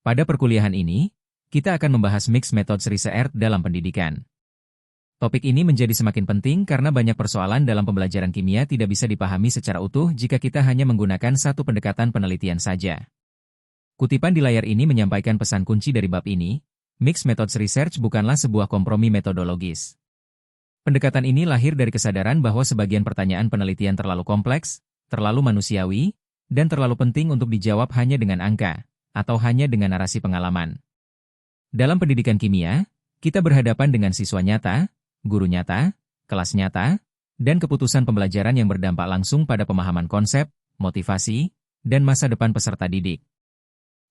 Pada perkuliahan ini, kita akan membahas Mixed Methods Research dalam pendidikan. Topik ini menjadi semakin penting karena banyak persoalan dalam pembelajaran kimia tidak bisa dipahami secara utuh jika kita hanya menggunakan satu pendekatan penelitian saja. Kutipan di layar ini menyampaikan pesan kunci dari bab ini, Mixed Methods Research bukanlah sebuah kompromi metodologis. Pendekatan ini lahir dari kesadaran bahwa sebagian pertanyaan penelitian terlalu kompleks, terlalu manusiawi, dan terlalu penting untuk dijawab hanya dengan angka, atau hanya dengan narasi pengalaman. Dalam pendidikan kimia, kita berhadapan dengan siswa nyata, guru nyata, kelas nyata, dan keputusan pembelajaran yang berdampak langsung pada pemahaman konsep, motivasi, dan masa depan peserta didik.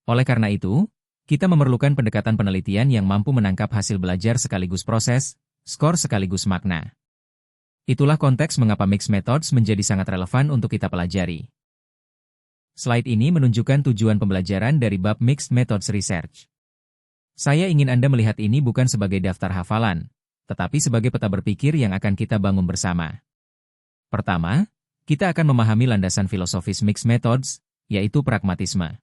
Oleh karena itu, kita memerlukan pendekatan penelitian yang mampu menangkap hasil belajar sekaligus proses, skor sekaligus makna. Itulah konteks mengapa Mixed Methods menjadi sangat relevan untuk kita pelajari. Slide ini menunjukkan tujuan pembelajaran dari bab Mixed Methods Research. Saya ingin Anda melihat ini bukan sebagai daftar hafalan, tetapi sebagai peta berpikir yang akan kita bangun bersama. Pertama, kita akan memahami landasan filosofis Mixed Methods, yaitu pragmatisme.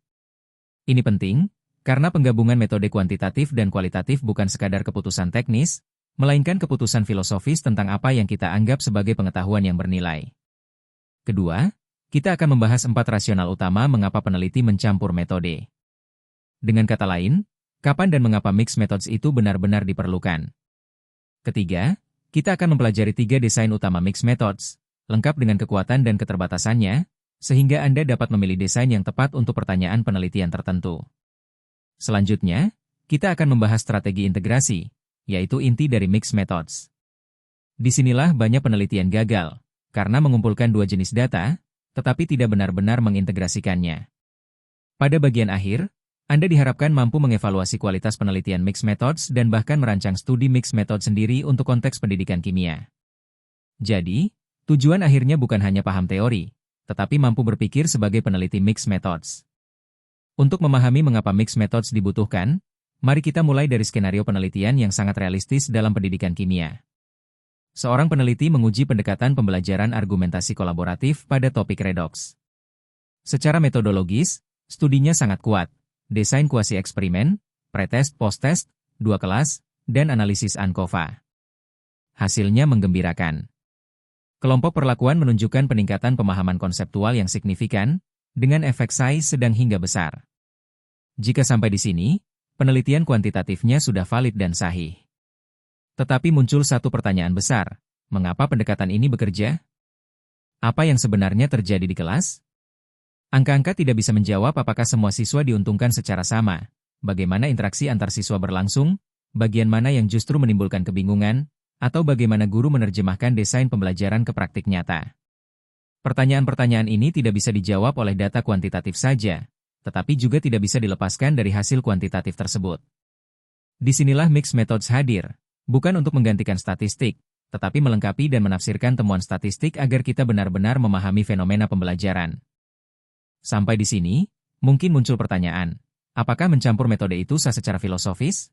Ini penting, karena penggabungan metode kuantitatif dan kualitatif bukan sekadar keputusan teknis, melainkan keputusan filosofis tentang apa yang kita anggap sebagai pengetahuan yang bernilai. Kedua, kita akan membahas 4 rasional utama mengapa peneliti mencampur metode. Dengan kata lain, kapan dan mengapa Mixed Methods itu benar-benar diperlukan. Ketiga, kita akan mempelajari 3 desain utama Mixed Methods, lengkap dengan kekuatan dan keterbatasannya, sehingga Anda dapat memilih desain yang tepat untuk pertanyaan penelitian tertentu. Selanjutnya, kita akan membahas strategi integrasi, yaitu inti dari Mixed Methods. Disinilah banyak penelitian gagal, karena mengumpulkan 2 jenis data, tetapi tidak benar-benar mengintegrasikannya. Pada bagian akhir, Anda diharapkan mampu mengevaluasi kualitas penelitian Mixed Methods dan bahkan merancang studi Mixed Methods sendiri untuk konteks pendidikan kimia. Jadi, tujuan akhirnya bukan hanya paham teori, tetapi mampu berpikir sebagai peneliti Mixed Methods. Untuk memahami mengapa Mixed Methods dibutuhkan, mari kita mulai dari skenario penelitian yang sangat realistis dalam pendidikan kimia. Seorang peneliti menguji pendekatan pembelajaran argumentasi kolaboratif pada topik redoks. Secara metodologis, studinya sangat kuat. Desain kuasi eksperimen, pretest, posttest, 2 kelas, dan analisis ANCOVA. Hasilnya menggembirakan. Kelompok perlakuan menunjukkan peningkatan pemahaman konseptual yang signifikan, dengan efek size sedang hingga besar. Jika sampai di sini, penelitian kuantitatifnya sudah valid dan sahih. Tetapi muncul satu pertanyaan besar, mengapa pendekatan ini bekerja? Apa yang sebenarnya terjadi di kelas? Angka-angka tidak bisa menjawab apakah semua siswa diuntungkan secara sama, bagaimana interaksi antar siswa berlangsung, bagian mana yang justru menimbulkan kebingungan, atau bagaimana guru menerjemahkan desain pembelajaran ke praktik nyata. Pertanyaan-pertanyaan ini tidak bisa dijawab oleh data kuantitatif saja, tetapi juga tidak bisa dilepaskan dari hasil kuantitatif tersebut. Disinilah Mixed Methods hadir, bukan untuk menggantikan statistik, tetapi melengkapi dan menafsirkan temuan statistik agar kita benar-benar memahami fenomena pembelajaran. Sampai di sini, mungkin muncul pertanyaan, apakah mencampur metode itu sah secara filosofis?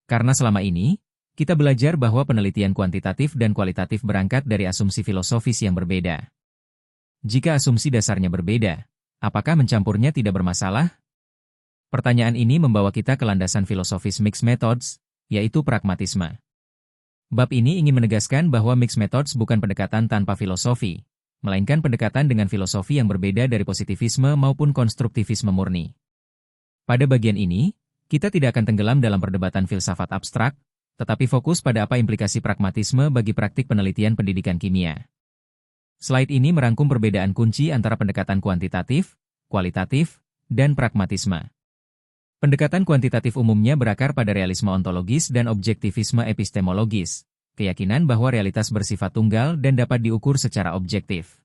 Karena selama ini, kita belajar bahwa penelitian kuantitatif dan kualitatif berangkat dari asumsi filosofis yang berbeda. Jika asumsi dasarnya berbeda, apakah mencampurnya tidak bermasalah? Pertanyaan ini membawa kita ke landasan filosofis Mixed Methods, yaitu pragmatisme. Bab ini ingin menegaskan bahwa Mixed Methods bukan pendekatan tanpa filosofi, melainkan pendekatan dengan filosofi yang berbeda dari positivisme maupun konstruktivisme murni. Pada bagian ini, kita tidak akan tenggelam dalam perdebatan filsafat abstrak, tetapi fokus pada apa implikasi pragmatisme bagi praktik penelitian pendidikan kimia. Slide ini merangkum perbedaan kunci antara pendekatan kuantitatif, kualitatif, dan pragmatisme. Pendekatan kuantitatif umumnya berakar pada realisme ontologis dan objektivisme epistemologis, keyakinan bahwa realitas bersifat tunggal dan dapat diukur secara objektif.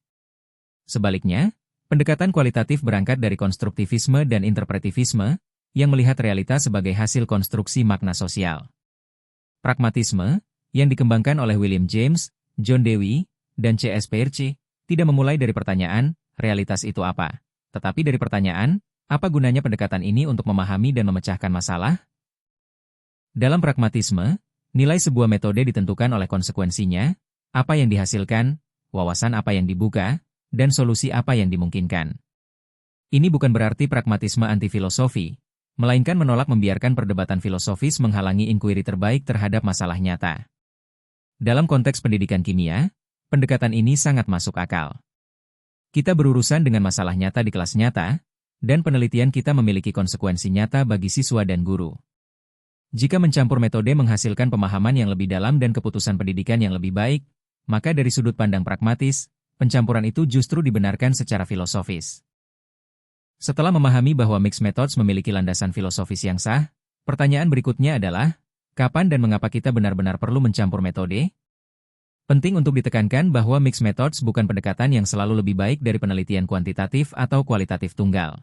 Sebaliknya, pendekatan kualitatif berangkat dari konstruktivisme dan interpretivisme, yang melihat realitas sebagai hasil konstruksi makna sosial. Pragmatisme, yang dikembangkan oleh William James, John Dewey, dan C.S. Peirce, tidak memulai dari pertanyaan, realitas itu apa? Tetapi dari pertanyaan, apa gunanya pendekatan ini untuk memahami dan memecahkan masalah? Dalam pragmatisme, nilai sebuah metode ditentukan oleh konsekuensinya, apa yang dihasilkan, wawasan apa yang dibuka, dan solusi apa yang dimungkinkan. Ini bukan berarti pragmatisme anti-filosofi, melainkan menolak membiarkan perdebatan filosofis menghalangi inquiry terbaik terhadap masalah nyata. Dalam konteks pendidikan kimia, pendekatan ini sangat masuk akal. Kita berurusan dengan masalah nyata di kelas nyata, dan penelitian kita memiliki konsekuensi nyata bagi siswa dan guru. Jika mencampur metode menghasilkan pemahaman yang lebih dalam dan keputusan pendidikan yang lebih baik, maka dari sudut pandang pragmatis, pencampuran itu justru dibenarkan secara filosofis. Setelah memahami bahwa mixed methods memiliki landasan filosofis yang sah, pertanyaan berikutnya adalah, kapan dan mengapa kita benar-benar perlu mencampur metode? Penting untuk ditekankan bahwa mixed methods bukan pendekatan yang selalu lebih baik dari penelitian kuantitatif atau kualitatif tunggal.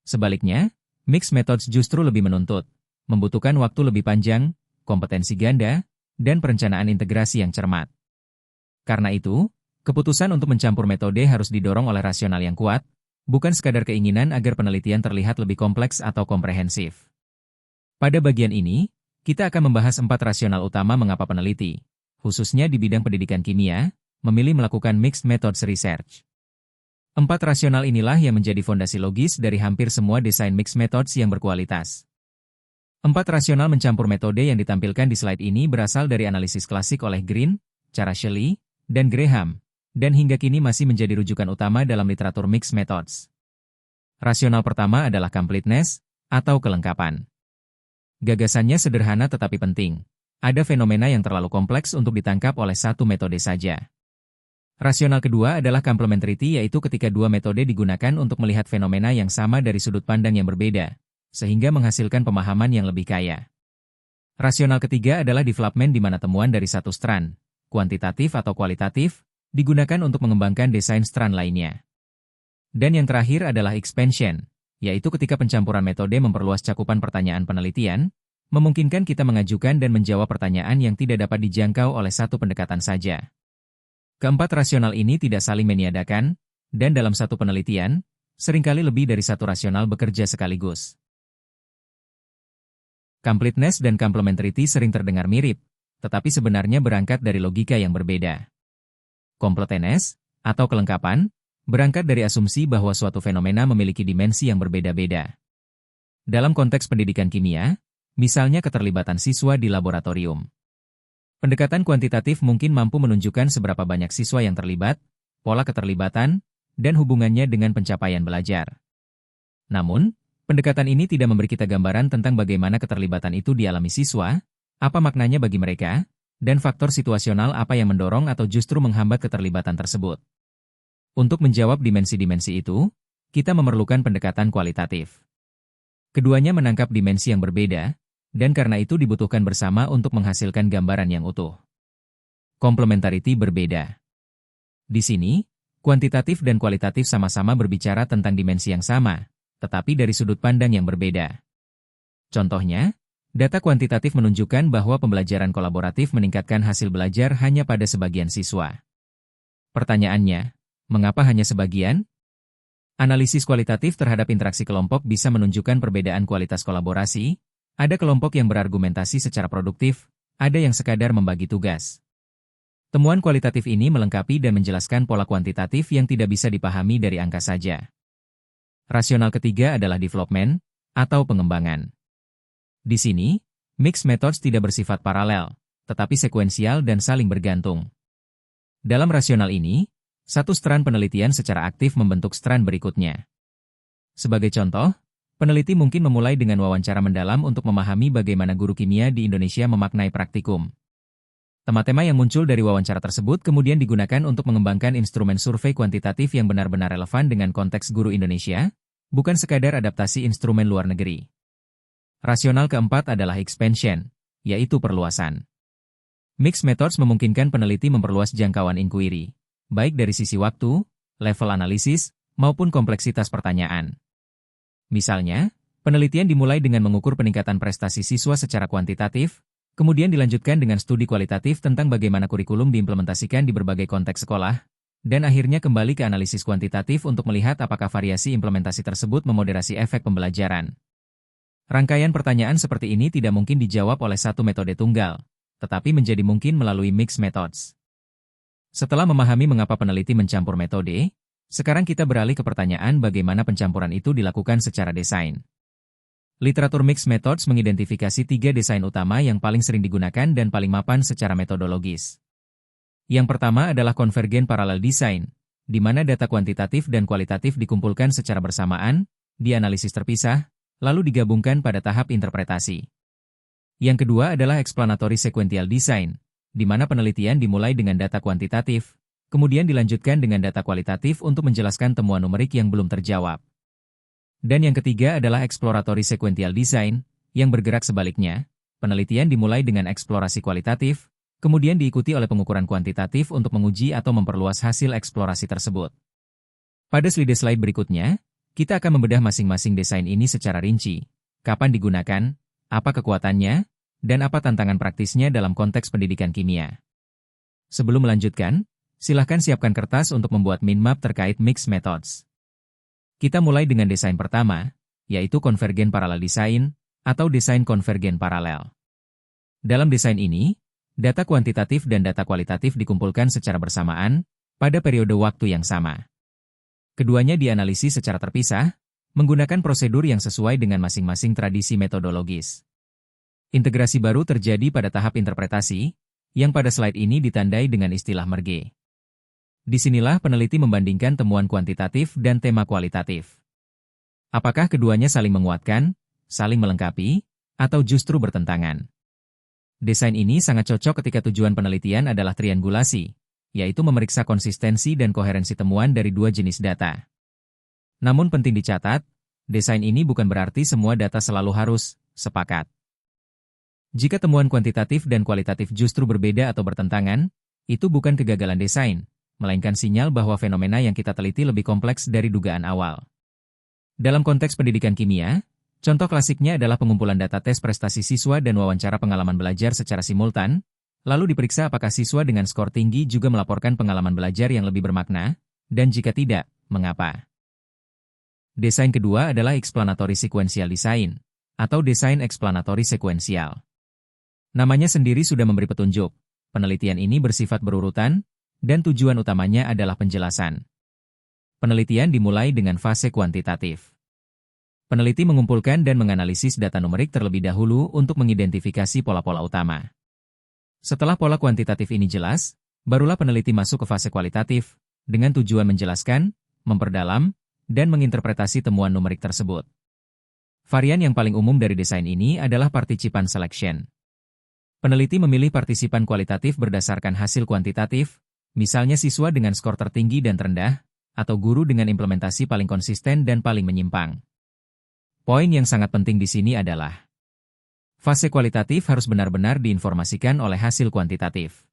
Sebaliknya, mixed methods justru lebih menuntut, membutuhkan waktu lebih panjang, kompetensi ganda, dan perencanaan integrasi yang cermat. Karena itu, keputusan untuk mencampur metode harus didorong oleh rasional yang kuat, bukan sekadar keinginan agar penelitian terlihat lebih kompleks atau komprehensif. Pada bagian ini, kita akan membahas 4 rasional utama mengapa peneliti, khususnya di bidang pendidikan kimia, memilih melakukan mixed methods research. 4 rasional inilah yang menjadi fondasi logis dari hampir semua desain mixed methods yang berkualitas. 4 rasional mencampur metode yang ditampilkan di slide ini berasal dari analisis klasik oleh Green, cara Shelley, dan Graham, dan hingga kini masih menjadi rujukan utama dalam literatur mixed methods. Rasional pertama adalah completeness, atau kelengkapan. Gagasannya sederhana tetapi penting. Ada fenomena yang terlalu kompleks untuk ditangkap oleh satu metode saja. Rasional kedua adalah complementarity, yaitu ketika dua metode digunakan untuk melihat fenomena yang sama dari sudut pandang yang berbeda, sehingga menghasilkan pemahaman yang lebih kaya. Rasional ketiga adalah development, di mana temuan dari satu strand, kuantitatif atau kualitatif, digunakan untuk mengembangkan desain strand lainnya. Dan yang terakhir adalah expansion, yaitu ketika pencampuran metode memperluas cakupan pertanyaan penelitian, memungkinkan kita mengajukan dan menjawab pertanyaan yang tidak dapat dijangkau oleh satu pendekatan saja. Keempat rasional ini tidak saling meniadakan, dan dalam satu penelitian, seringkali lebih dari satu rasional bekerja sekaligus. Completeness dan complementarity sering terdengar mirip, tetapi sebenarnya berangkat dari logika yang berbeda. Completeness, atau kelengkapan, berangkat dari asumsi bahwa suatu fenomena memiliki dimensi yang berbeda-beda. Dalam konteks pendidikan kimia, misalnya keterlibatan siswa di laboratorium. Pendekatan kuantitatif mungkin mampu menunjukkan seberapa banyak siswa yang terlibat, pola keterlibatan, dan hubungannya dengan pencapaian belajar. Namun, pendekatan ini tidak memberi kita gambaran tentang bagaimana keterlibatan itu dialami siswa, apa maknanya bagi mereka, dan faktor situasional apa yang mendorong atau justru menghambat keterlibatan tersebut. Untuk menjawab dimensi-dimensi itu, kita memerlukan pendekatan kualitatif. Keduanya menangkap dimensi yang berbeda, dan karena itu dibutuhkan bersama untuk menghasilkan gambaran yang utuh. Complementarity berbeda. Di sini, kuantitatif dan kualitatif sama-sama berbicara tentang dimensi yang sama, tetapi dari sudut pandang yang berbeda. Contohnya, data kuantitatif menunjukkan bahwa pembelajaran kolaboratif meningkatkan hasil belajar hanya pada sebagian siswa. Pertanyaannya, mengapa hanya sebagian? Analisis kualitatif terhadap interaksi kelompok bisa menunjukkan perbedaan kualitas kolaborasi. Ada kelompok yang berargumentasi secara produktif, ada yang sekadar membagi tugas. Temuan kualitatif ini melengkapi dan menjelaskan pola kuantitatif yang tidak bisa dipahami dari angka saja. Rasional ketiga adalah development, atau pengembangan. Di sini, mixed methods tidak bersifat paralel, tetapi sekuensial dan saling bergantung. Dalam rasional ini, satu strand penelitian secara aktif membentuk strand berikutnya. Sebagai contoh, peneliti mungkin memulai dengan wawancara mendalam untuk memahami bagaimana guru kimia di Indonesia memaknai praktikum. Tema-tema yang muncul dari wawancara tersebut kemudian digunakan untuk mengembangkan instrumen survei kuantitatif yang benar-benar relevan dengan konteks guru Indonesia, bukan sekadar adaptasi instrumen luar negeri. Rasional keempat adalah expansion, yaitu perluasan. Mixed methods memungkinkan peneliti memperluas jangkauan inquiry, baik dari sisi waktu, level analisis, maupun kompleksitas pertanyaan. Misalnya, penelitian dimulai dengan mengukur peningkatan prestasi siswa secara kuantitatif, kemudian dilanjutkan dengan studi kualitatif tentang bagaimana kurikulum diimplementasikan di berbagai konteks sekolah, dan akhirnya kembali ke analisis kuantitatif untuk melihat apakah variasi implementasi tersebut memoderasi efek pembelajaran. Rangkaian pertanyaan seperti ini tidak mungkin dijawab oleh satu metode tunggal, tetapi menjadi mungkin melalui mixed methods. Setelah memahami mengapa peneliti mencampur metode, sekarang kita beralih ke pertanyaan bagaimana pencampuran itu dilakukan secara desain. Literatur Mixed Methods mengidentifikasi 3 desain utama yang paling sering digunakan dan paling mapan secara metodologis. Yang pertama adalah Convergent Parallel Design, di mana data kuantitatif dan kualitatif dikumpulkan secara bersamaan, dianalisis terpisah, lalu digabungkan pada tahap interpretasi. Yang kedua adalah Explanatory Sequential Design, di mana penelitian dimulai dengan data kuantitatif, kemudian dilanjutkan dengan data kualitatif untuk menjelaskan temuan numerik yang belum terjawab. Dan yang ketiga adalah Exploratory Sequential Design, yang bergerak sebaliknya, penelitian dimulai dengan eksplorasi kualitatif, kemudian diikuti oleh pengukuran kuantitatif untuk menguji atau memperluas hasil eksplorasi tersebut. Pada slide berikutnya, kita akan membedah masing-masing desain ini secara rinci, kapan digunakan, apa kekuatannya, dan apa tantangan praktisnya dalam konteks pendidikan kimia. Sebelum melanjutkan, silahkan siapkan kertas untuk membuat mind map terkait Mixed Methods. Kita mulai dengan desain pertama, yaitu Convergent Parallel Design, atau desain konvergen paralel. Dalam desain ini, data kuantitatif dan data kualitatif dikumpulkan secara bersamaan, pada periode waktu yang sama. Keduanya dianalisis secara terpisah, menggunakan prosedur yang sesuai dengan masing-masing tradisi metodologis. Integrasi baru terjadi pada tahap interpretasi, yang pada slide ini ditandai dengan istilah merge. Disinilah peneliti membandingkan temuan kuantitatif dan tema kualitatif. Apakah keduanya saling menguatkan, saling melengkapi, atau justru bertentangan? Desain ini sangat cocok ketika tujuan penelitian adalah triangulasi, yaitu memeriksa konsistensi dan koherensi temuan dari 2 jenis data. Namun penting dicatat, desain ini bukan berarti semua data selalu harus sepakat. Jika temuan kuantitatif dan kualitatif justru berbeda atau bertentangan, itu bukan kegagalan desain, melainkan sinyal bahwa fenomena yang kita teliti lebih kompleks dari dugaan awal. Dalam konteks pendidikan kimia, contoh klasiknya adalah pengumpulan data tes prestasi siswa dan wawancara pengalaman belajar secara simultan, lalu diperiksa apakah siswa dengan skor tinggi juga melaporkan pengalaman belajar yang lebih bermakna, dan jika tidak, mengapa. Desain kedua adalah Explanatory Sequential Design, atau desain eksplanatory sekuensial. Namanya sendiri sudah memberi petunjuk, penelitian ini bersifat berurutan, dan tujuan utamanya adalah penjelasan. Penelitian dimulai dengan fase kuantitatif. Peneliti mengumpulkan dan menganalisis data numerik terlebih dahulu untuk mengidentifikasi pola-pola utama. Setelah pola kuantitatif ini jelas, barulah peneliti masuk ke fase kualitatif, dengan tujuan menjelaskan, memperdalam, dan menginterpretasi temuan numerik tersebut. Varian yang paling umum dari desain ini adalah participant selection. Peneliti memilih partisipan kualitatif berdasarkan hasil kuantitatif, misalnya siswa dengan skor tertinggi dan terendah, atau guru dengan implementasi paling konsisten dan paling menyimpang. Poin yang sangat penting di sini adalah, fase kualitatif harus benar-benar diinformasikan oleh hasil kuantitatif.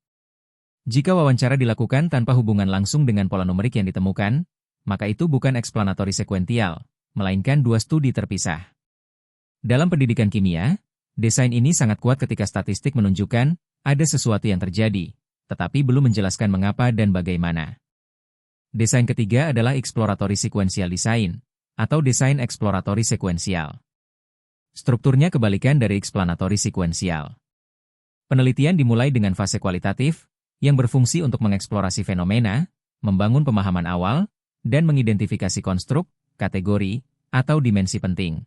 Jika wawancara dilakukan tanpa hubungan langsung dengan pola numerik yang ditemukan, maka itu bukan explanatory sequential, melainkan 2 studi terpisah. Dalam pendidikan kimia, desain ini sangat kuat ketika statistik menunjukkan ada sesuatu yang terjadi, tetapi belum menjelaskan mengapa dan bagaimana. Desain ketiga adalah Exploratory Sequential Design, atau desain eksploratory sekuensial. Strukturnya kebalikan dari explanatory sequential. Penelitian dimulai dengan fase kualitatif, yang berfungsi untuk mengeksplorasi fenomena, membangun pemahaman awal, dan mengidentifikasi konstruk, kategori, atau dimensi penting.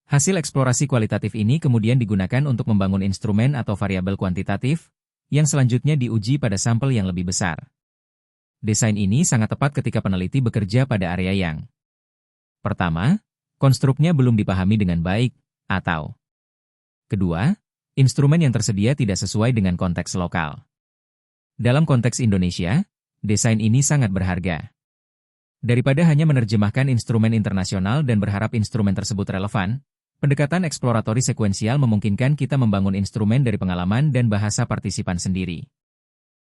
Hasil eksplorasi kualitatif ini kemudian digunakan untuk membangun instrumen atau variabel kuantitatif, yang selanjutnya diuji pada sampel yang lebih besar. Desain ini sangat tepat ketika peneliti bekerja pada area yang pertama, konstruknya belum dipahami dengan baik, atau kedua, instrumen yang tersedia tidak sesuai dengan konteks lokal. Dalam konteks Indonesia, desain ini sangat berharga. Daripada hanya menerjemahkan instrumen internasional dan berharap instrumen tersebut relevan, pendekatan eksploratory sekuensial memungkinkan kita membangun instrumen dari pengalaman dan bahasa partisipan sendiri.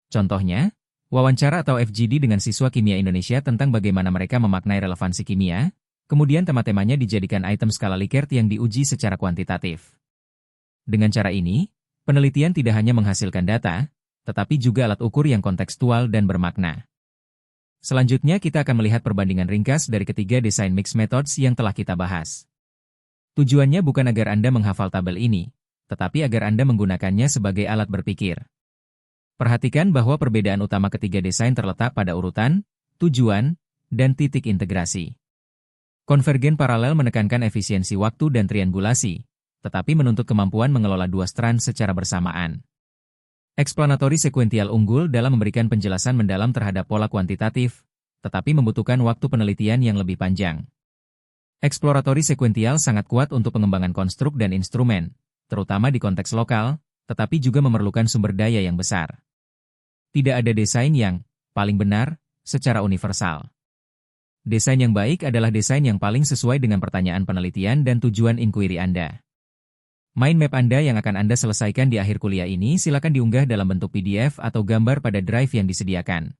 Contohnya, wawancara atau FGD dengan siswa kimia Indonesia tentang bagaimana mereka memaknai relevansi kimia, kemudian tema-temanya dijadikan item skala Likert yang diuji secara kuantitatif. Dengan cara ini, penelitian tidak hanya menghasilkan data, tetapi juga alat ukur yang kontekstual dan bermakna. Selanjutnya kita akan melihat perbandingan ringkas dari ketiga desain mixed methods yang telah kita bahas. Tujuannya bukan agar Anda menghafal tabel ini, tetapi agar Anda menggunakannya sebagai alat berpikir. Perhatikan bahwa perbedaan utama ketiga desain terletak pada urutan, tujuan, dan titik integrasi. Konvergen paralel menekankan efisiensi waktu dan triangulasi, tetapi menuntut kemampuan mengelola dua strand secara bersamaan. Explanatory sekuential unggul dalam memberikan penjelasan mendalam terhadap pola kuantitatif, tetapi membutuhkan waktu penelitian yang lebih panjang. Exploratory sekuential sangat kuat untuk pengembangan konstruk dan instrumen, terutama di konteks lokal, tetapi juga memerlukan sumber daya yang besar. Tidak ada desain yang paling benar secara universal. Desain yang baik adalah desain yang paling sesuai dengan pertanyaan penelitian dan tujuan inquiry Anda. Mind map Anda yang akan Anda selesaikan di akhir kuliah ini silakan diunggah dalam bentuk PDF atau gambar pada drive yang disediakan.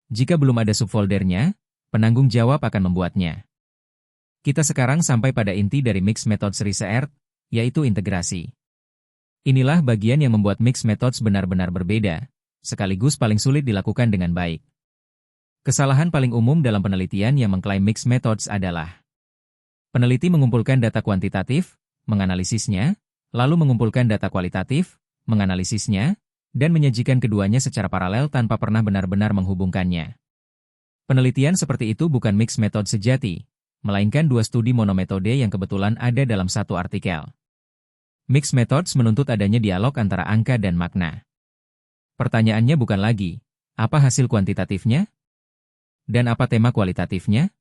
Jika belum ada subfoldernya, penanggung jawab akan membuatnya. Kita sekarang sampai pada inti dari Mixed Methods Research, yaitu integrasi. Inilah bagian yang membuat Mixed Methods benar-benar berbeda, sekaligus paling sulit dilakukan dengan baik. Kesalahan paling umum dalam penelitian yang mengklaim mixed methods adalah peneliti mengumpulkan data kuantitatif, menganalisisnya, lalu mengumpulkan data kualitatif, menganalisisnya, dan menyajikan keduanya secara paralel tanpa pernah benar-benar menghubungkannya. Penelitian seperti itu bukan mixed method sejati, melainkan dua studi monometode yang kebetulan ada dalam satu artikel. Mixed methods menuntut adanya dialog antara angka dan makna. Pertanyaannya bukan lagi, apa hasil kuantitatifnya? Dan apa tema kualitatifnya?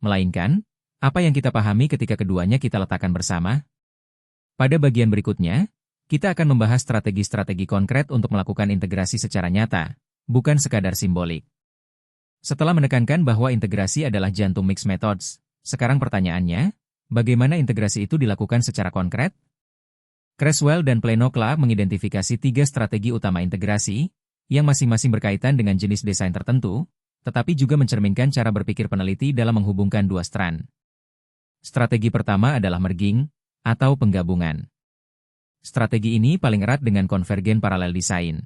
Melainkan, apa yang kita pahami ketika keduanya kita letakkan bersama? Pada bagian berikutnya, kita akan membahas strategi-strategi konkret untuk melakukan integrasi secara nyata, bukan sekadar simbolik. Setelah menekankan bahwa integrasi adalah jantung mixed methods, sekarang pertanyaannya, bagaimana integrasi itu dilakukan secara konkret? Creswell dan Plano Clark mengidentifikasi 3 strategi utama integrasi, yang masing-masing berkaitan dengan jenis desain tertentu, tetapi juga mencerminkan cara berpikir peneliti dalam menghubungkan dua strand. Strategi pertama adalah merging, atau penggabungan. Strategi ini paling erat dengan konvergen paralel desain.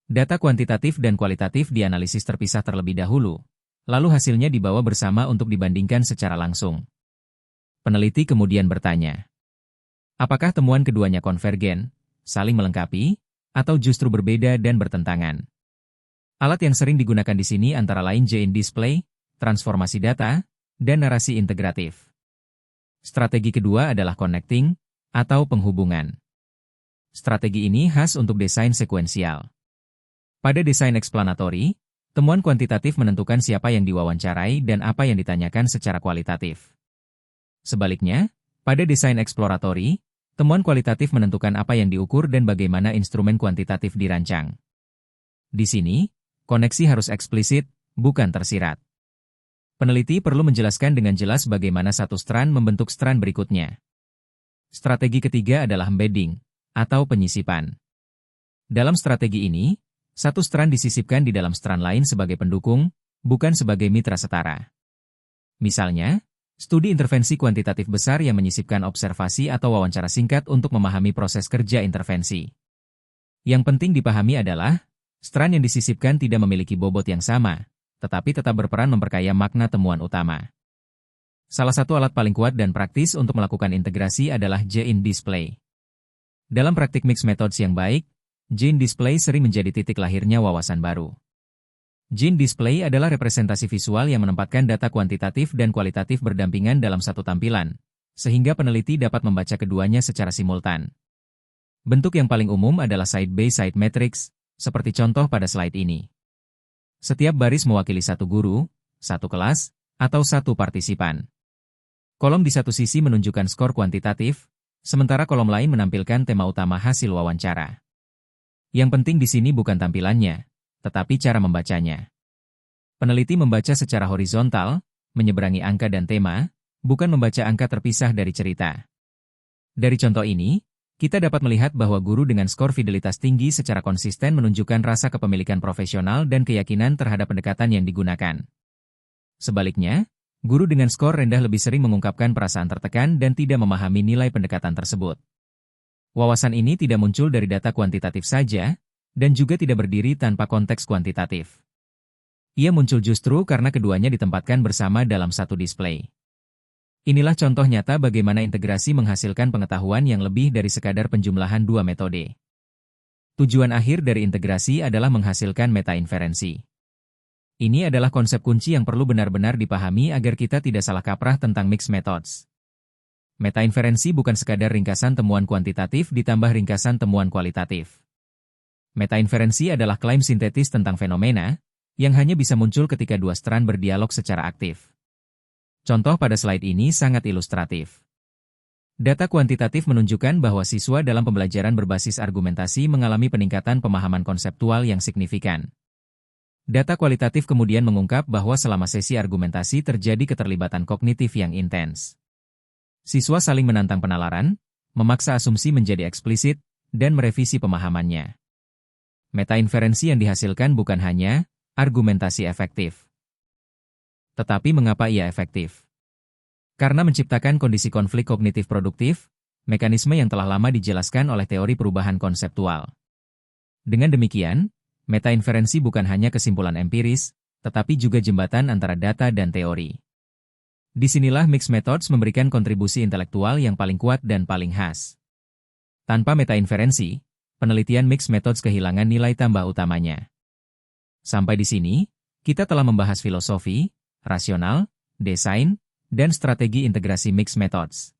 Data kuantitatif dan kualitatif dianalisis terpisah terlebih dahulu, lalu hasilnya dibawa bersama untuk dibandingkan secara langsung. Peneliti kemudian bertanya, apakah temuan keduanya konvergen, saling melengkapi, atau justru berbeda dan bertentangan? Alat yang sering digunakan di sini antara lain Gene Display, transformasi data, dan narasi integratif. Strategi kedua adalah connecting, atau penghubungan. Strategi ini khas untuk desain sekuensial. Pada desain explanatory, temuan kuantitatif menentukan siapa yang diwawancarai dan apa yang ditanyakan secara kualitatif. Sebaliknya, pada desain exploratory, temuan kualitatif menentukan apa yang diukur dan bagaimana instrumen kuantitatif dirancang. Di sini, koneksi harus eksplisit, bukan tersirat. Peneliti perlu menjelaskan dengan jelas bagaimana satu strand membentuk strand berikutnya. Strategi ketiga adalah embedding, atau penyisipan. Dalam strategi ini, satu strand disisipkan di dalam strand lain sebagai pendukung, bukan sebagai mitra setara. Misalnya, studi intervensi kuantitatif besar yang menyisipkan observasi atau wawancara singkat untuk memahami proses kerja intervensi. Yang penting dipahami adalah, strand yang disisipkan tidak memiliki bobot yang sama, tetapi tetap berperan memperkaya makna temuan utama. Salah satu alat paling kuat dan praktis untuk melakukan integrasi adalah Gene Display. Dalam praktik mixed methods yang baik, Gene Display sering menjadi titik lahirnya wawasan baru. Gene Display adalah representasi visual yang menempatkan data kuantitatif dan kualitatif berdampingan dalam satu tampilan, sehingga peneliti dapat membaca keduanya secara simultan. Bentuk yang paling umum adalah side-by-side matrix, seperti contoh pada slide ini. Setiap baris mewakili satu guru, satu kelas, atau satu partisipan. Kolom di satu sisi menunjukkan skor kuantitatif, sementara kolom lain menampilkan tema utama hasil wawancara. Yang penting di sini bukan tampilannya, tetapi cara membacanya. Peneliti membaca secara horizontal, menyeberangi angka dan tema, bukan membaca angka terpisah dari cerita. Dari contoh ini, kita dapat melihat bahwa guru dengan skor fidelitas tinggi secara konsisten menunjukkan rasa kepemilikan profesional dan keyakinan terhadap pendekatan yang digunakan. Sebaliknya, guru dengan skor rendah lebih sering mengungkapkan perasaan tertekan dan tidak memahami nilai pendekatan tersebut. Wawasan ini tidak muncul dari data kuantitatif saja, dan juga tidak berdiri tanpa konteks kuantitatif. Ia muncul justru karena keduanya ditempatkan bersama dalam satu display. Inilah contoh nyata bagaimana integrasi menghasilkan pengetahuan yang lebih dari sekadar penjumlahan dua metode. Tujuan akhir dari integrasi adalah menghasilkan meta-inferensi. Ini adalah konsep kunci yang perlu benar-benar dipahami agar kita tidak salah kaprah tentang mixed methods. Meta-inferensi bukan sekadar ringkasan temuan kuantitatif ditambah ringkasan temuan kualitatif. Meta-inferensi adalah klaim sintetis tentang fenomena, yang hanya bisa muncul ketika dua strand berdialog secara aktif. Contoh pada slide ini sangat ilustratif. Data kuantitatif menunjukkan bahwa siswa dalam pembelajaran berbasis argumentasi mengalami peningkatan pemahaman konseptual yang signifikan. Data kualitatif kemudian mengungkap bahwa selama sesi argumentasi terjadi keterlibatan kognitif yang intens. Siswa saling menantang penalaran, memaksa asumsi menjadi eksplisit, dan merevisi pemahamannya. Meta-inferensi yang dihasilkan bukan hanya argumentasi efektif. Tetapi mengapa ia efektif? Karena menciptakan kondisi konflik kognitif produktif, mekanisme yang telah lama dijelaskan oleh teori perubahan konseptual. Dengan demikian, meta-inferensi bukan hanya kesimpulan empiris, tetapi juga jembatan antara data dan teori. Disinilah mixed methods memberikan kontribusi intelektual yang paling kuat dan paling khas. Tanpa meta-inferensi, penelitian mixed methods kehilangan nilai tambah utamanya. Sampai di sini, kita telah membahas filosofi, rasional, desain, dan strategi integrasi mixed methods.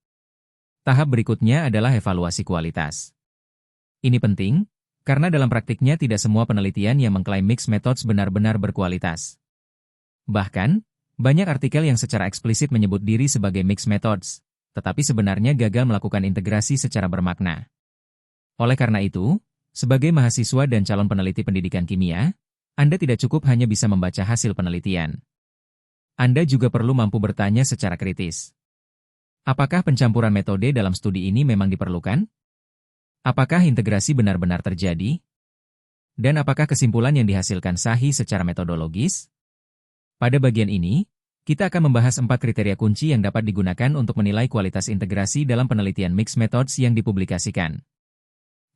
Tahap berikutnya adalah evaluasi kualitas. Ini penting, karena dalam praktiknya tidak semua penelitian yang mengklaim mixed methods benar-benar berkualitas. Bahkan, banyak artikel yang secara eksplisit menyebut diri sebagai mixed methods, tetapi sebenarnya gagal melakukan integrasi secara bermakna. Oleh karena itu, sebagai mahasiswa dan calon peneliti pendidikan kimia, Anda tidak cukup hanya bisa membaca hasil penelitian. Anda juga perlu mampu bertanya secara kritis. Apakah pencampuran metode dalam studi ini memang diperlukan? Apakah integrasi benar-benar terjadi? Dan apakah kesimpulan yang dihasilkan sahih secara metodologis? Pada bagian ini, kita akan membahas 4 kriteria kunci yang dapat digunakan untuk menilai kualitas integrasi dalam penelitian mixed methods yang dipublikasikan.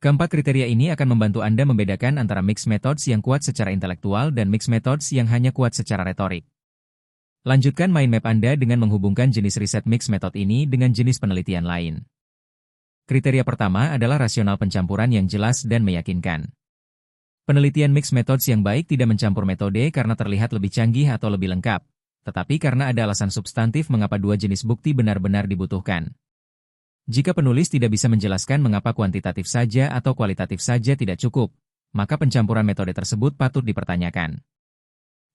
Keempat kriteria ini akan membantu Anda membedakan antara mixed methods yang kuat secara intelektual dan mixed methods yang hanya kuat secara retorik. Lanjutkan mind map Anda dengan menghubungkan jenis riset mixed method ini dengan jenis penelitian lain. Kriteria pertama adalah rasional pencampuran yang jelas dan meyakinkan. Penelitian mixed methods yang baik tidak mencampur metode karena terlihat lebih canggih atau lebih lengkap, tetapi karena ada alasan substantif mengapa dua jenis bukti benar-benar dibutuhkan. Jika penulis tidak bisa menjelaskan mengapa kuantitatif saja atau kualitatif saja tidak cukup, maka pencampuran metode tersebut patut dipertanyakan.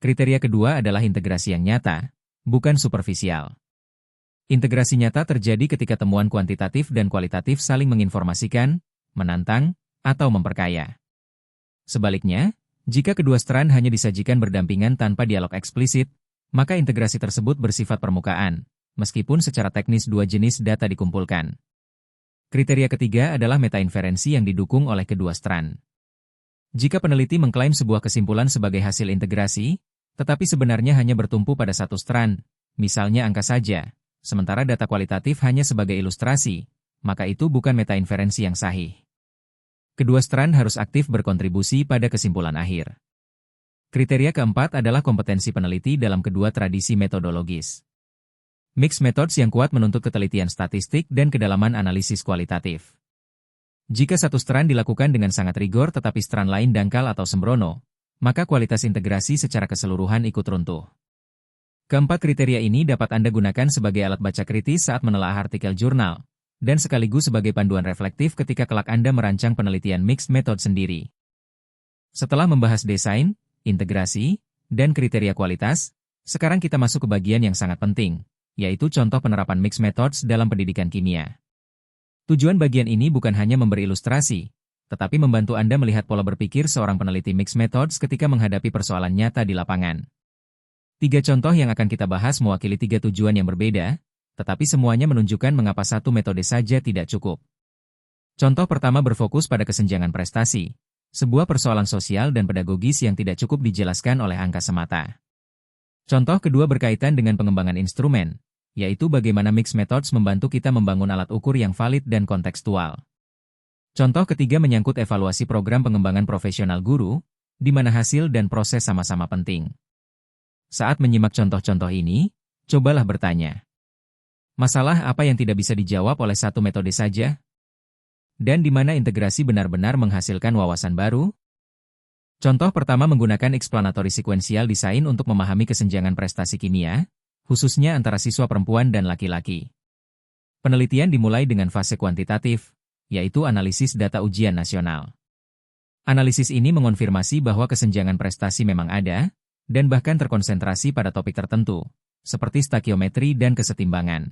Kriteria kedua adalah integrasi yang nyata, bukan superficial. Integrasi nyata terjadi ketika temuan kuantitatif dan kualitatif saling menginformasikan, menantang, atau memperkaya. Sebaliknya, jika kedua strand hanya disajikan berdampingan tanpa dialog eksplisit, maka integrasi tersebut bersifat permukaan, meskipun secara teknis dua jenis data dikumpulkan. Kriteria ketiga adalah meta-inferensi yang didukung oleh kedua strand. Jika peneliti mengklaim sebuah kesimpulan sebagai hasil integrasi, tetapi sebenarnya hanya bertumpu pada satu strand, misalnya angka saja, sementara data kualitatif hanya sebagai ilustrasi, maka itu bukan meta-inferensi yang sahih. Kedua strand harus aktif berkontribusi pada kesimpulan akhir. Kriteria keempat adalah kompetensi peneliti dalam kedua tradisi metodologis. Mixed methods yang kuat menuntut ketelitian statistik dan kedalaman analisis kualitatif. Jika satu strand dilakukan dengan sangat rigor tetapi strand lain dangkal atau sembrono, maka kualitas integrasi secara keseluruhan ikut runtuh. Keempat kriteria ini dapat Anda gunakan sebagai alat baca kritis saat menelaah artikel jurnal, dan sekaligus sebagai panduan reflektif ketika kelak Anda merancang penelitian mixed method sendiri. Setelah membahas desain, integrasi, dan kriteria kualitas, sekarang kita masuk ke bagian yang sangat penting, yaitu contoh penerapan mixed methods dalam pendidikan kimia. Tujuan bagian ini bukan hanya memberi ilustrasi, tetapi membantu Anda melihat pola berpikir seorang peneliti mixed methods ketika menghadapi persoalan nyata di lapangan. 3 contoh yang akan kita bahas mewakili 3 tujuan yang berbeda, tetapi semuanya menunjukkan mengapa satu metode saja tidak cukup. Contoh pertama berfokus pada kesenjangan prestasi, sebuah persoalan sosial dan pedagogis yang tidak cukup dijelaskan oleh angka semata. Contoh kedua berkaitan dengan pengembangan instrumen, yaitu bagaimana mixed methods membantu kita membangun alat ukur yang valid dan kontekstual. Contoh ketiga menyangkut evaluasi program pengembangan profesional guru, di mana hasil dan proses sama-sama penting. Saat menyimak contoh-contoh ini, cobalah bertanya. Masalah apa yang tidak bisa dijawab oleh satu metode saja? Dan di mana integrasi benar-benar menghasilkan wawasan baru? Contoh pertama menggunakan explanatory sequential design untuk memahami kesenjangan prestasi kimia, khususnya antara siswa perempuan dan laki-laki. Penelitian dimulai dengan fase kuantitatif, yaitu analisis data ujian nasional. Analisis ini mengonfirmasi bahwa kesenjangan prestasi memang ada, dan bahkan terkonsentrasi pada topik tertentu, seperti stakiometri dan kesetimbangan.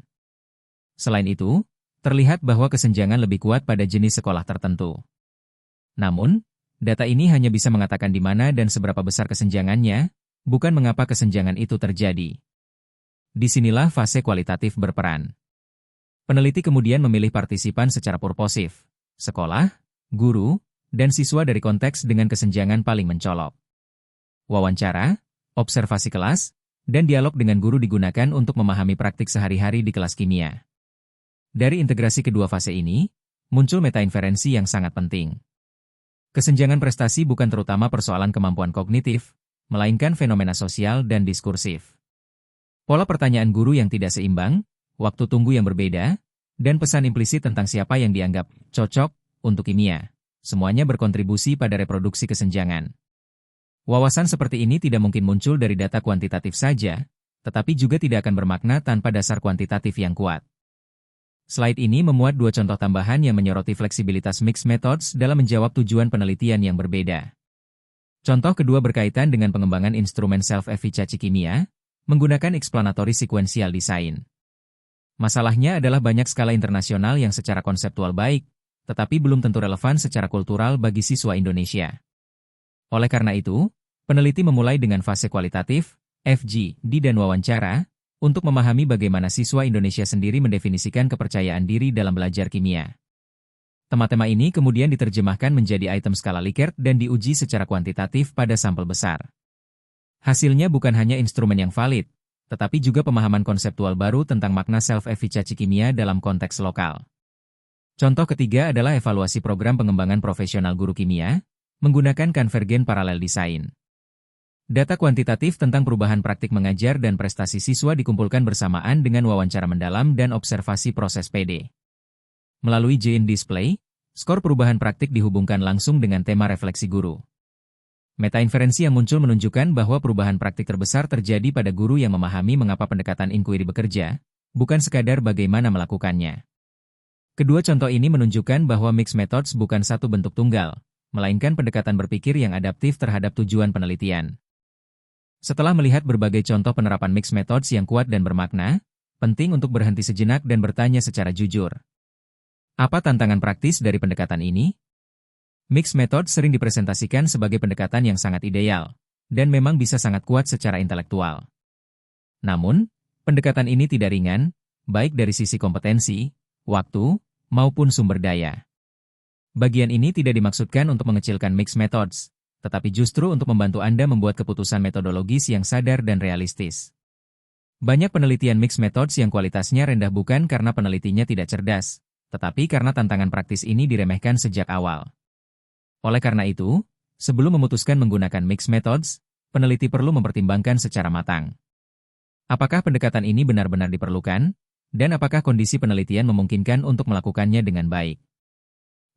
Selain itu, terlihat bahwa kesenjangan lebih kuat pada jenis sekolah tertentu. Namun, data ini hanya bisa mengatakan di mana dan seberapa besar kesenjangannya, bukan mengapa kesenjangan itu terjadi. Disinilah fase kualitatif berperan. Peneliti kemudian memilih partisipan secara purposif, sekolah, guru, dan siswa dari konteks dengan kesenjangan paling mencolok. Wawancara, observasi kelas, dan dialog dengan guru digunakan untuk memahami praktik sehari-hari di kelas kimia. Dari integrasi kedua fase ini, muncul metainferensi yang sangat penting. Kesenjangan prestasi bukan terutama persoalan kemampuan kognitif, melainkan fenomena sosial dan diskursif. Pola pertanyaan guru yang tidak seimbang, waktu tunggu yang berbeda, dan pesan implisit tentang siapa yang dianggap cocok untuk kimia, semuanya berkontribusi pada reproduksi kesenjangan. Wawasan seperti ini tidak mungkin muncul dari data kuantitatif saja, tetapi juga tidak akan bermakna tanpa dasar kuantitatif yang kuat. Slide ini memuat dua contoh tambahan yang menyoroti fleksibilitas mixed methods dalam menjawab tujuan penelitian yang berbeda. Contoh kedua berkaitan dengan pengembangan instrumen self-efficacy kimia, menggunakan explanatory sequential design. Masalahnya adalah banyak skala internasional yang secara konseptual baik, tetapi belum tentu relevan secara kultural bagi siswa Indonesia. Oleh karena itu, peneliti memulai dengan fase kualitatif, FGD dan wawancara, untuk memahami bagaimana siswa Indonesia sendiri mendefinisikan kepercayaan diri dalam belajar kimia. Tema-tema ini kemudian diterjemahkan menjadi item skala Likert dan diuji secara kuantitatif pada sampel besar. Hasilnya bukan hanya instrumen yang valid, tetapi juga pemahaman konseptual baru tentang makna self-efficacy kimia dalam konteks lokal. Contoh ketiga adalah evaluasi program pengembangan profesional guru kimia, menggunakan Convergent Parallel Design. Data kuantitatif tentang perubahan praktik mengajar dan prestasi siswa dikumpulkan bersamaan dengan wawancara mendalam dan observasi proses PD. Melalui Gene Display, skor perubahan praktik dihubungkan langsung dengan tema refleksi guru. Metainferensi yang muncul menunjukkan bahwa perubahan praktik terbesar terjadi pada guru yang memahami mengapa pendekatan inquiry bekerja, bukan sekadar bagaimana melakukannya. Kedua contoh ini menunjukkan bahwa mixed methods bukan satu bentuk tunggal, melainkan pendekatan berpikir yang adaptif terhadap tujuan penelitian. Setelah melihat berbagai contoh penerapan mixed methods yang kuat dan bermakna, penting untuk berhenti sejenak dan bertanya secara jujur. Apa tantangan praktis dari pendekatan ini? Mixed method sering dipresentasikan sebagai pendekatan yang sangat ideal, dan memang bisa sangat kuat secara intelektual. Namun, pendekatan ini tidak ringan, baik dari sisi kompetensi, waktu, maupun sumber daya. Bagian ini tidak dimaksudkan untuk mengecilkan mixed methods, tetapi justru untuk membantu Anda membuat keputusan metodologis yang sadar dan realistis. Banyak penelitian mixed methods yang kualitasnya rendah bukan karena penelitinya tidak cerdas, tetapi karena tantangan praktis ini diremehkan sejak awal. Oleh karena itu, sebelum memutuskan menggunakan mixed methods, peneliti perlu mempertimbangkan secara matang. Apakah pendekatan ini benar-benar diperlukan, dan apakah kondisi penelitian memungkinkan untuk melakukannya dengan baik?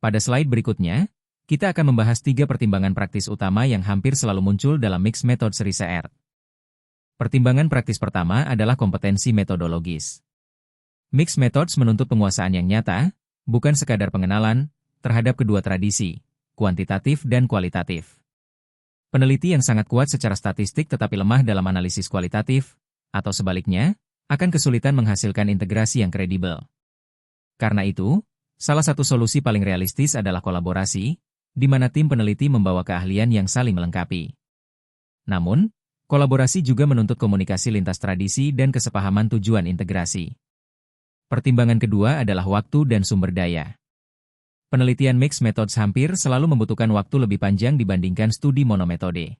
Pada slide berikutnya, kita akan membahas 3 pertimbangan praktis utama yang hampir selalu muncul dalam mixed methods research. Pertimbangan praktis pertama adalah kompetensi metodologis. Mixed methods menuntut penguasaan yang nyata, bukan sekadar pengenalan, terhadap kedua tradisi, kuantitatif dan kualitatif. Peneliti yang sangat kuat secara statistik tetapi lemah dalam analisis kualitatif, atau sebaliknya, akan kesulitan menghasilkan integrasi yang kredibel. Karena itu, salah satu solusi paling realistis adalah kolaborasi, di mana tim peneliti membawa keahlian yang saling melengkapi. Namun, kolaborasi juga menuntut komunikasi lintas tradisi dan kesepahaman tujuan integrasi. Pertimbangan kedua adalah waktu dan sumber daya. Penelitian mixed methods hampir selalu membutuhkan waktu lebih panjang dibandingkan studi monometode.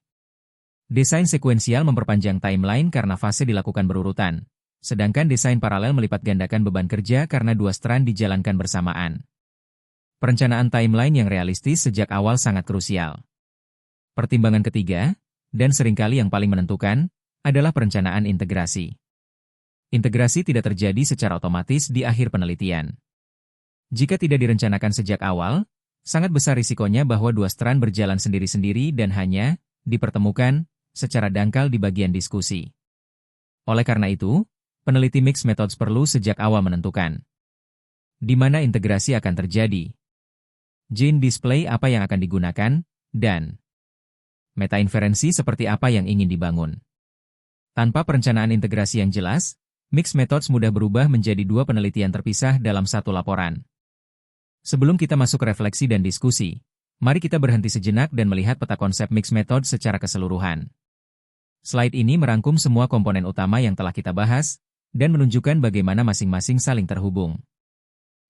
Desain sekuensial memperpanjang timeline karena fase dilakukan berurutan, sedangkan desain paralel melipat gandakan beban kerja karena 2 strand dijalankan bersamaan. Perencanaan timeline yang realistis sejak awal sangat krusial. Pertimbangan ketiga, dan seringkali yang paling menentukan, adalah perencanaan integrasi. Integrasi tidak terjadi secara otomatis di akhir penelitian. Jika tidak direncanakan sejak awal, sangat besar risikonya bahwa dua strand berjalan sendiri-sendiri dan hanya dipertemukan secara dangkal di bagian diskusi. Oleh karena itu, peneliti mixed methods perlu sejak awal menentukan di mana integrasi akan terjadi, gene display apa yang akan digunakan, dan meta-inferensi seperti apa yang ingin dibangun. Tanpa perencanaan integrasi yang jelas, mixed methods mudah berubah menjadi dua penelitian terpisah dalam satu laporan. Sebelum kita masuk refleksi dan diskusi, mari kita berhenti sejenak dan melihat peta konsep mixed methods secara keseluruhan. Slide ini merangkum semua komponen utama yang telah kita bahas, dan menunjukkan bagaimana masing-masing saling terhubung.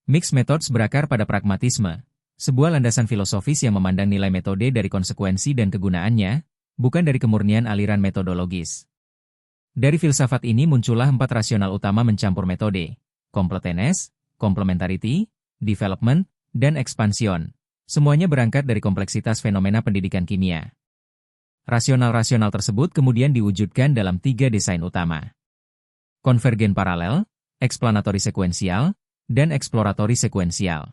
Mixed methods berakar pada pragmatisme, sebuah landasan filosofis yang memandang nilai metode dari konsekuensi dan kegunaannya, bukan dari kemurnian aliran metodologis. Dari filsafat ini muncullah 4 rasional utama mencampur metode: completeness, complementarity, development, dan expansion. Semuanya berangkat dari kompleksitas fenomena pendidikan kimia. Rasional-rasional tersebut kemudian diwujudkan dalam 3 desain utama: konvergen paralel, explanatory sekuensial, dan exploratory sekuensial.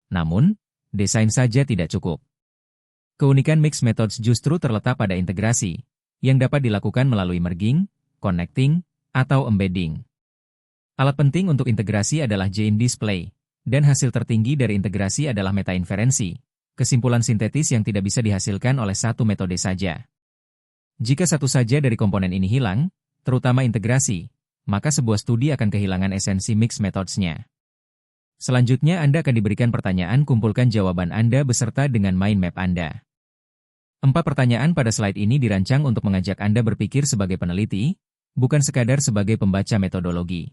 Namun, desain saja tidak cukup. Keunikan mixed methods justru terletak pada integrasi, yang dapat dilakukan melalui merging, connecting, atau embedding. Alat penting untuk integrasi adalah gene display, dan hasil tertinggi dari integrasi adalah meta-inferensi, kesimpulan sintetis yang tidak bisa dihasilkan oleh satu metode saja. Jika satu saja dari komponen ini hilang, terutama integrasi, maka sebuah studi akan kehilangan esensi mixed methods-nya. Selanjutnya Anda akan diberikan pertanyaan, kumpulkan jawaban Anda beserta dengan mind map Anda. 4 pertanyaan pada slide ini dirancang untuk mengajak Anda berpikir sebagai peneliti, bukan sekadar sebagai pembaca metodologi.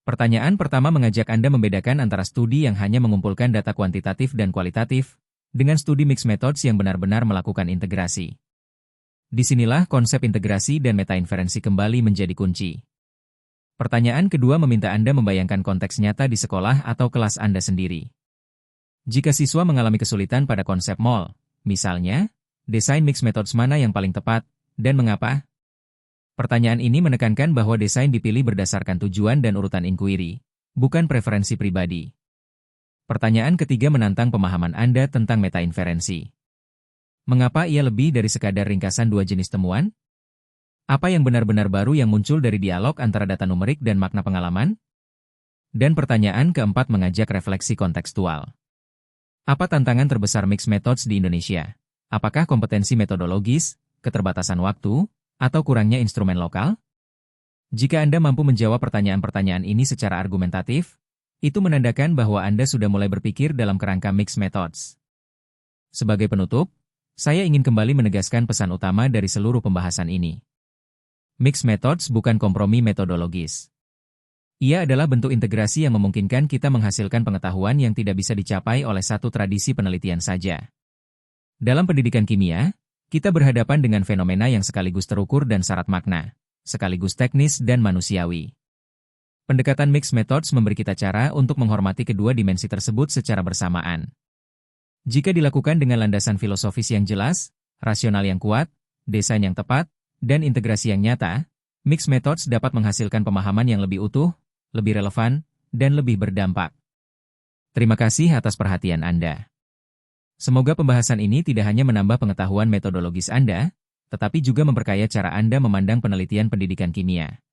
Pertanyaan pertama mengajak Anda membedakan antara studi yang hanya mengumpulkan data kuantitatif dan kualitatif, dengan studi mixed methods yang benar-benar melakukan integrasi. Disinilah konsep integrasi dan meta-inferensi kembali menjadi kunci. Pertanyaan kedua meminta Anda membayangkan konteks nyata di sekolah atau kelas Anda sendiri. Jika siswa mengalami kesulitan pada konsep MOL, misalnya, desain mixed methods mana yang paling tepat, dan mengapa? Pertanyaan ini menekankan bahwa desain dipilih berdasarkan tujuan dan urutan inquiry, bukan preferensi pribadi. Pertanyaan ketiga menantang pemahaman Anda tentang meta-inferensi. Mengapa ia lebih dari sekadar ringkasan 2 jenis temuan? Apa yang benar-benar baru yang muncul dari dialog antara data numerik dan makna pengalaman? Dan pertanyaan keempat mengajak refleksi kontekstual. Apa tantangan terbesar mixed methods di Indonesia? Apakah kompetensi metodologis, keterbatasan waktu, atau kurangnya instrumen lokal? Jika Anda mampu menjawab pertanyaan-pertanyaan ini secara argumentatif, itu menandakan bahwa Anda sudah mulai berpikir dalam kerangka mixed methods. Sebagai penutup, saya ingin kembali menegaskan pesan utama dari seluruh pembahasan ini. Mixed methods bukan kompromi metodologis. Ia adalah bentuk integrasi yang memungkinkan kita menghasilkan pengetahuan yang tidak bisa dicapai oleh satu tradisi penelitian saja. Dalam pendidikan kimia, kita berhadapan dengan fenomena yang sekaligus terukur dan syarat makna, sekaligus teknis dan manusiawi. Pendekatan mixed methods memberi kita cara untuk menghormati kedua dimensi tersebut secara bersamaan. Jika dilakukan dengan landasan filosofis yang jelas, rasional yang kuat, desain yang tepat, dan integrasi yang nyata, mixed methods dapat menghasilkan pemahaman yang lebih utuh, lebih relevan, dan lebih berdampak. Terima kasih atas perhatian Anda. Semoga pembahasan ini tidak hanya menambah pengetahuan metodologis Anda, tetapi juga memperkaya cara Anda memandang penelitian pendidikan kimia.